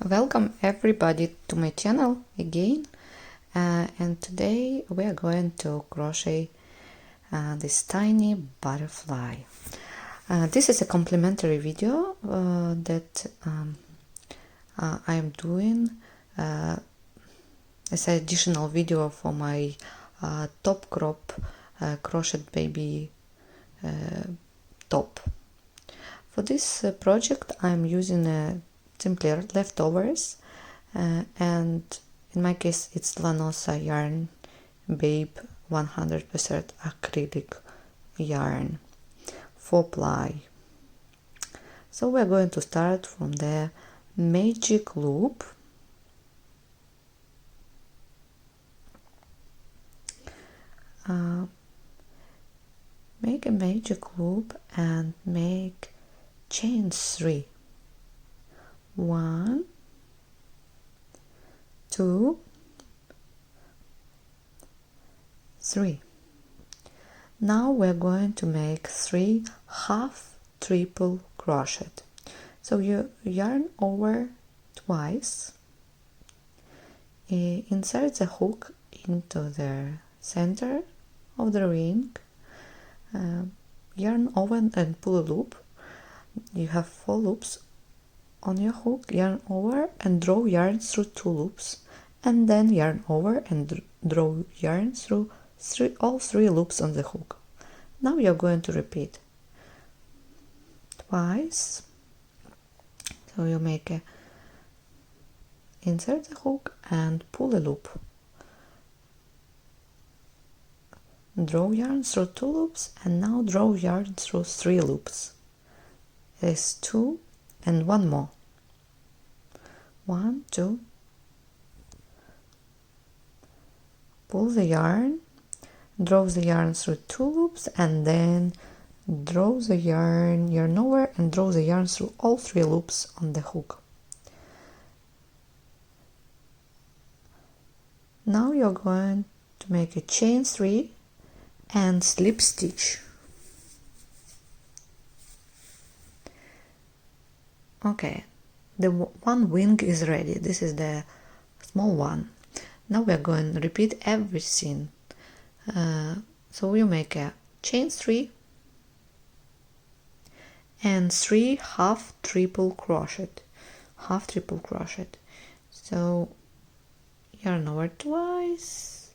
Welcome everybody to my channel again, and today we are going to crochet this tiny butterfly. This is a complimentary video that I am doing as an additional video for my top crop crochet baby top. For this project I am using simply leftovers, and in my case it's Lanosa yarn Babe 100% acrylic yarn 4-ply. So we're going to start from the magic loop. Make a magic loop and make chain 3. 1, 2, 3. Now we're going to make 3 half triple crochet. So you yarn over twice, insert the hook into the center of the ring, yarn over and pull a loop. You have 4 loops on your hook, yarn over and draw yarn through 2 loops, and then yarn over and draw yarn through all 3 loops on the hook. Now you're going to repeat twice. So you make a insert the hook and pull a loop, draw yarn through 2 loops, and now draw yarn through 3 loops. There's 2 and 1 more. 1, 2, pull the yarn, draw the yarn through 2 loops, and then draw the yarn over and draw the yarn through all 3 loops on the hook. Now you're going to make a chain 3 and slip stitch. Okay, the one wing is ready. This is the small one. Now we're going to repeat everything. So you make a chain 3 and 3 half triple crochet. So yarn over twice,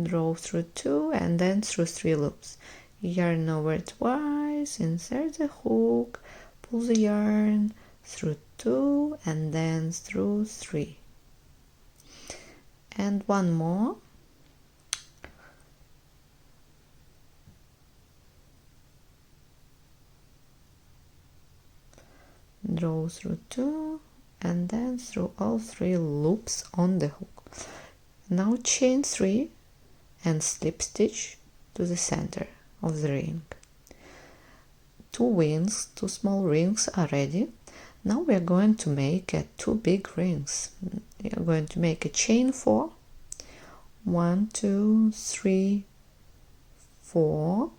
draw through 2 and then through 3 loops. Yarn over twice, insert the hook, pull the yarn through 2 and then through 3. And 1 more. Draw through 2 and then through all 3 loops on the hook. Now chain 3 and slip stitch to the center of the ring. 2 small rings are ready. Now we are going to make 2 big rings. We are going to make a chain 4. 1, 2, 3, 4.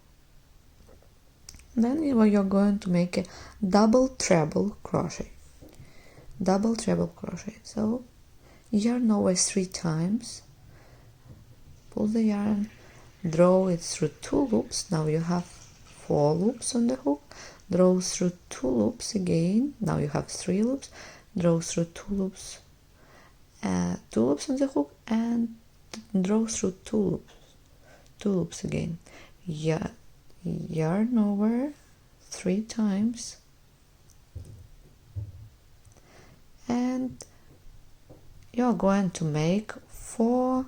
Then you're going to make a double treble crochet. So yarn over 3 times, pull the yarn, draw it through 2 loops. Now you have 4 loops on the hook. Draw through 2 loops again. Now you have 3 loops. Draw through 2 loops, 2 loops on the hook, and draw through 2 loops again. Yarn over 3 times, and you're going to make 4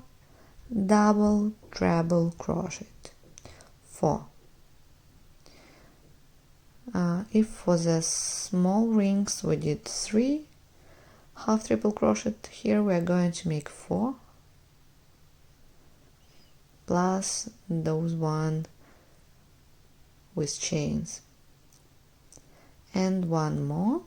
double treble crochet. 4. If for the small rings we did 3 half triple crochet, here we are going to make 4 plus those 1 with chains, and 1 more.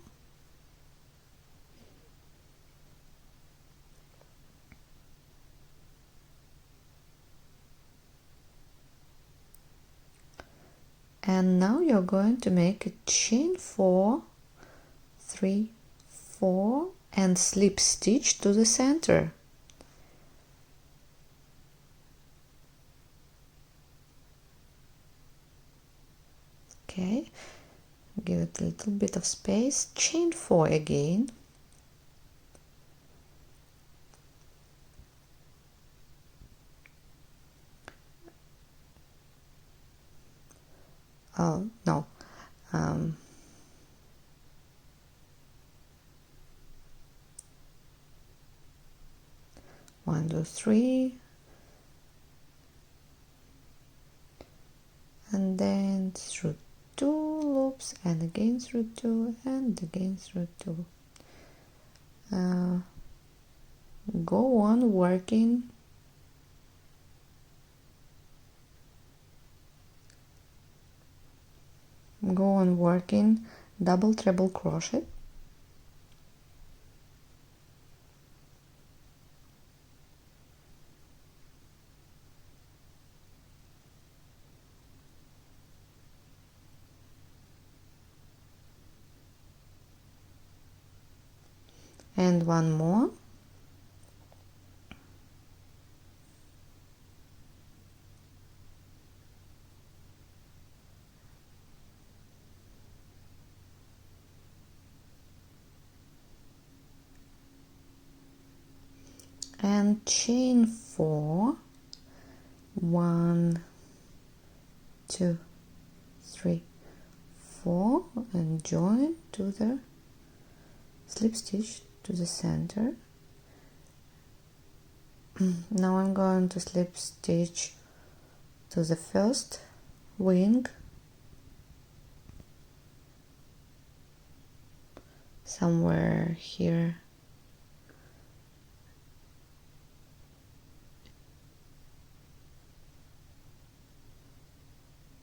And now you're going to make a chain 4, 3, 4 and slip stitch to the center. Okay, give it a little bit of space, chain 4 again, oh no, 1 2 3, and then through 2 loops and again through 2 and again through 2. Go on working double treble crochet, and one more, and chain 4, 1 2 3 4, and join to the slip stitch to the center. Now I'm going to slip stitch to the first wing, somewhere here.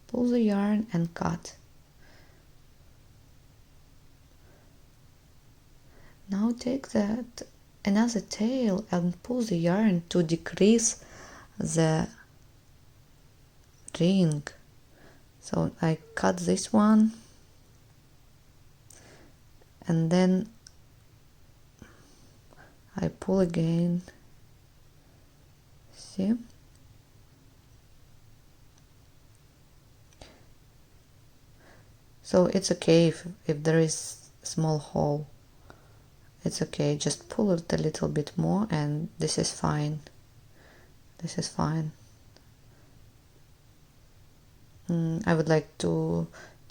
Pull the yarn and cut. Now take that another tail and pull the yarn to decrease the ring. So I cut this one and then I pull again. See? So it's okay if there is a small hole. It's okay, just pull it a little bit more and this is fine. This is fine. I would like to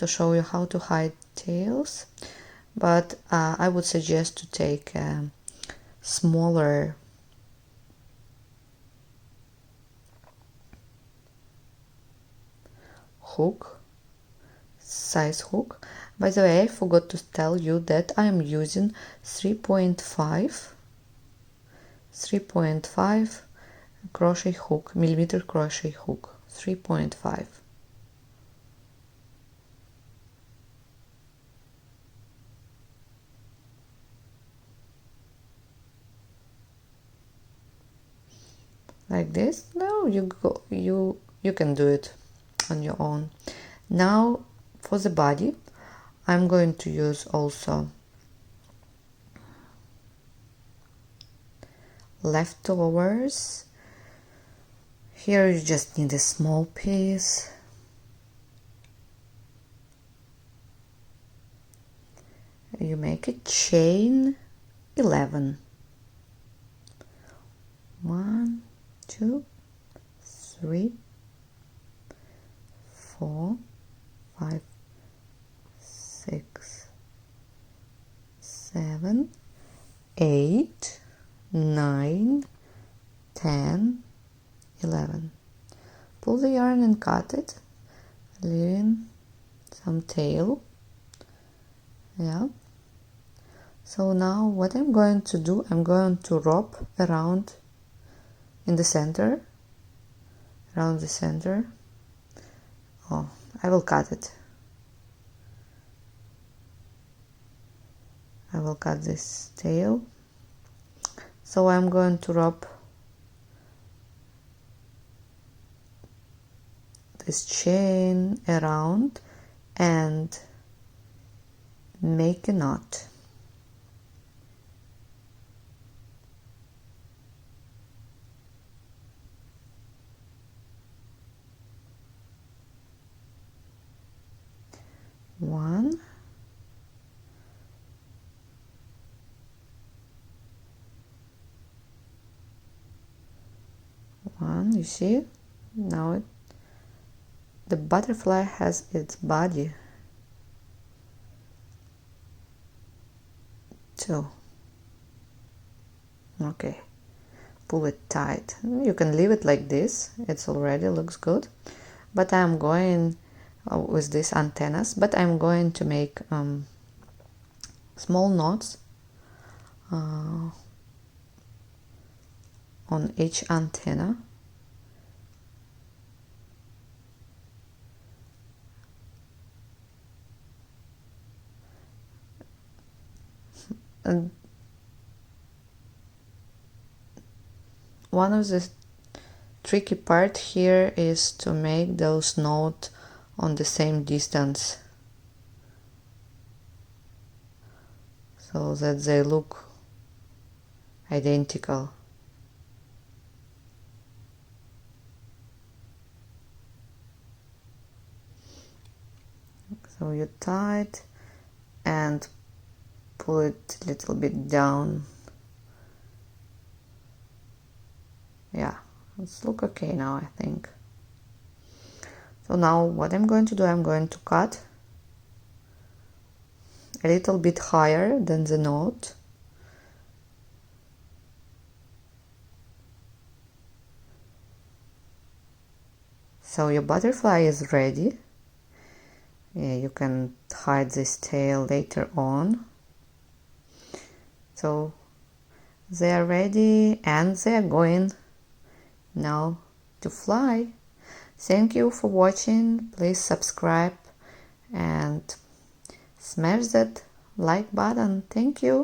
show you how to hide tails, but I would suggest to take a smaller hook, size hook. By the way, I forgot to tell you that I am using 3.5 crochet hook, millimeter crochet hook, 3.5. Like this. Now you can do it on your own. Now for the body, I'm going to use also leftovers. Here you just need a small piece. You make a chain 11. 1 2 3 4 5 6 7 8 9 10 11. Pull the yarn and cut it, leaving some tail. Yeah. So now what I'm going to do, I'm going to wrap around in the center, around the center. Oh, I will cut it. I will cut this tail. So I'm going to wrap this chain around and make a knot. one, you see? Now the butterfly has its body. So, okay, pull it tight. You can leave it like this, it's already looks good. But I'm going with these antennas, but I'm going to make small knots on each antenna. And one of the tricky part here is to make those knots on the same distance so that they look identical. So you tie it and pull it a little bit down. Yeah, it's look okay now, I think. So now what I'm going to do, I'm going to cut a little bit higher than the knot. So your butterfly is ready. Yeah, you can hide this tail later on. So they are ready and they are going now to fly. Thank you for watching. Please subscribe and smash that like button. Thank you.